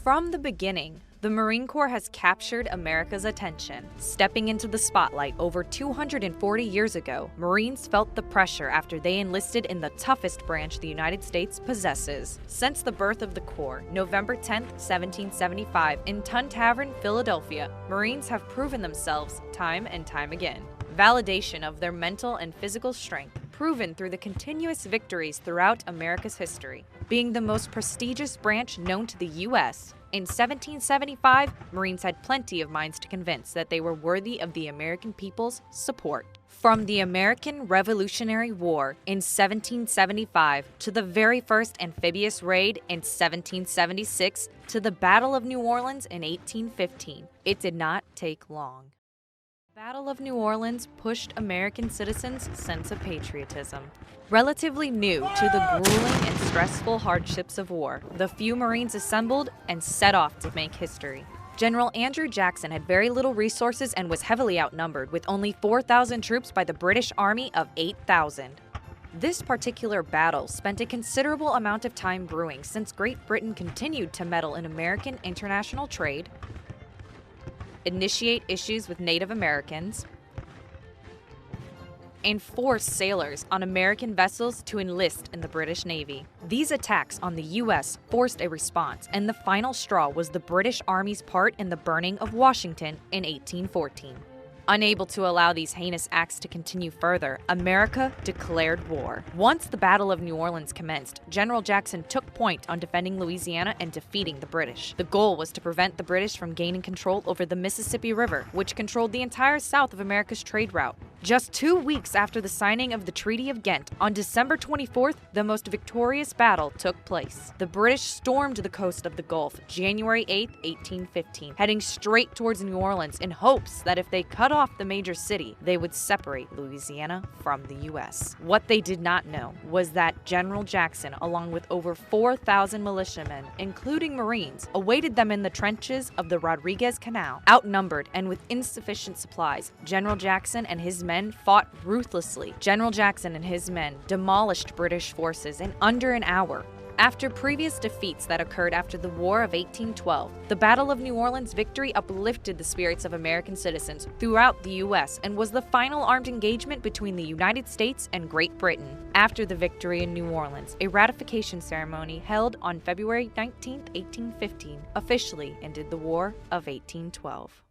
From the beginning, the Marine Corps has captured America's attention. Stepping into the spotlight over 240 years ago, Marines felt the pressure after they enlisted in the toughest branch the United States possesses. Since the birth of the Corps, November 10, 1775, in Tun Tavern, Philadelphia, Marines have proven themselves time and time again. Validation of their mental and physical strength, proven through the continuous victories throughout America's history. Being the most prestigious branch known to the U.S., in 1775, Marines had plenty of minds to convince that they were worthy of the American people's support. From the American Revolutionary War in 1775 to the very first amphibious raid in 1776 to the Battle of New Orleans in 1815, it did not take long. The Battle of New Orleans pushed American citizens' sense of patriotism. Relatively new to the grueling and stressful hardships of war, the few Marines assembled and set off to make history. General Andrew Jackson had very little resources and was heavily outnumbered, with only 4,000 troops by the British Army of 8,000. This particular battle spent a considerable amount of time brewing since Great Britain continued to meddle in American international trade, initiate issues with Native Americans, and force sailors on American vessels to enlist in the British Navy. These attacks on the U.S. forced a response, and the final straw was the British Army's part in the burning of Washington in 1814. Unable to allow these heinous acts to continue further, America declared war. Once the Battle of New Orleans commenced, General Jackson took point on defending Louisiana and defeating the British. The goal was to prevent the British from gaining control over the Mississippi River, which controlled the entire south of America's trade route. Just 2 weeks after the signing of the Treaty of Ghent, on December 24th, the most victorious battle took place. The British stormed the coast of the Gulf, January 8, 1815, heading straight towards New Orleans in hopes that if they cut off the major city, they would separate Louisiana from the U.S. What they did not know was that General Jackson, along with over 4,000 militiamen, including Marines, awaited them in the trenches of the Rodriguez Canal. Outnumbered and with insufficient supplies, General Jackson and his men fought ruthlessly. General Jackson and his men demolished British forces in under an hour. After previous defeats that occurred after the War of 1812, the Battle of New Orleans victory uplifted the spirits of American citizens throughout the U.S. and was the final armed engagement between the United States and Great Britain. After the victory in New Orleans, a ratification ceremony held on February 19, 1815, officially ended the War of 1812.